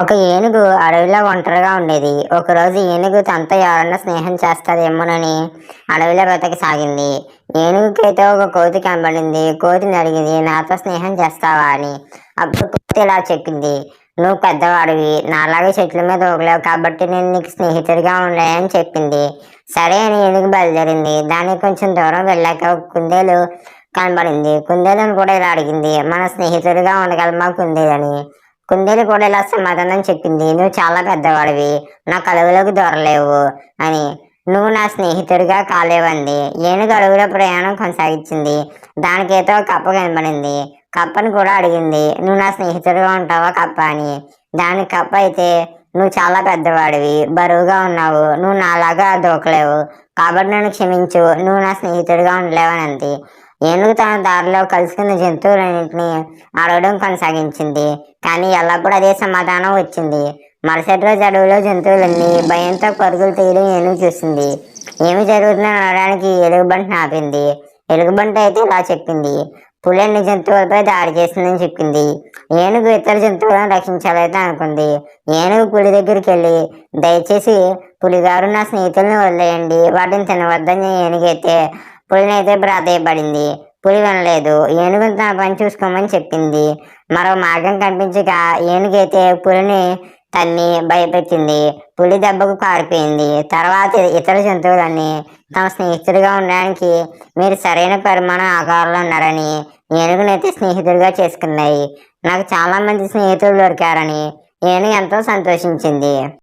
ఒక ఏనుగు అడవిలో ఒంటరిగా ఉండేది. ఒకరోజు ఏనుగు తనతో ఎవరన్నా స్నేహం చేస్తాదేమోనని అడవిలో వెతకసాగింది. ఏనుగుకైతే ఒక కోతి కనబడింది. కోతిని అడిగింది, నాతో స్నేహం చేస్తావా అని. అప్పుడు కోతి ఇలా చెప్పింది, నువ్వు పెద్దవాడివి, నాలాగే చెట్ల మీద ఊగలేవు కాబట్టి నేను నీకు స్నేహితుడిగా ఉండలేనని చెప్పింది. సరే అని ఏనుగు బయలుదేరింది. దానికి కొంచెం దూరం వెళ్ళాక ఒక కుందేలు కనబడింది. కుందేలుని కూడా ఇలా అడిగింది, మన స్నేహితుడిగా ఉండగలమా కుందేలని. కుందేలు కూడా ఇలా సమాధానం చెప్పింది, నువ్వు చాలా పెద్దవాడివి, నా కలుగులోకి దొరలేవు అని. నువ్వు నా స్నేహితుడిగా కాలేవంది. ఏనుగు అడవిలో ప్రయాణం కొనసాగించింది. దానికైతే ఒక కప్ప కనబడింది. కప్పని కూడా అడిగింది, నువ్వు నా స్నేహితుడిగా ఉంటావా కప్ప అని. దానికి కప్ప అయితే, నువ్వు చాలా పెద్దవాడివి, బరువుగా ఉన్నావు, నువ్వు నాలాగా దూకలేవు, కాబట్టి నన్ను క్షమించు, నువ్వు నా స్నేహితుడిగా ఉండలేవని అంది. ఏనుగు తన దారిలో కలుసుకున్న జంతువులన్నింటినీ అడగడం కొనసాగించింది. కానీ ఎల్లప్పుడూ అదే సమాధానం వచ్చింది. మరుసటి రోజు అడవిలో జంతువులన్నీ భయంతో పరుగులు తీయడం ఏనుగు చూసింది. ఏమి జరుగుతుందో అనడానికి ఎలుగుబంటిని ఆపింది. ఎలుగుబంటి అయితే ఇలా చెప్పింది, పులి అన్ని జంతువులపై దాడి చేసిందని చెప్పింది. ఏనుగు ఇతర జంతువులను రక్షించాలైతే అనుకుంది. ఏనుగు పులి దగ్గరికి వెళ్ళి, దయచేసి పులిగారు నా స్నేహితులను వదిలేయండి, వాటిని తినవద్దని ఏనుగైతే పులినైతే ప్రాధేయపడింది. పులి వినలేదు. ఏనుగును తన పని చూసుకోమని చెప్పింది. మరో మార్గం కనిపించక ఏనుగైతే పులిని తన్ని భయపెట్టింది. పులి దెబ్బకు పారిపోయింది. తర్వాత ఇతర జంతువులన్నీ తమ స్నేహితుడిగా ఉండడానికి మీరు సరైన పరిమాణ ఆకారంలో ఉన్నారని ఏనుగునైతే స్నేహితుడిగా చేసుకున్నాయి. నాకు చాలా మంది స్నేహితులు దొరికారని ఏనుగు ఎంతో సంతోషించింది.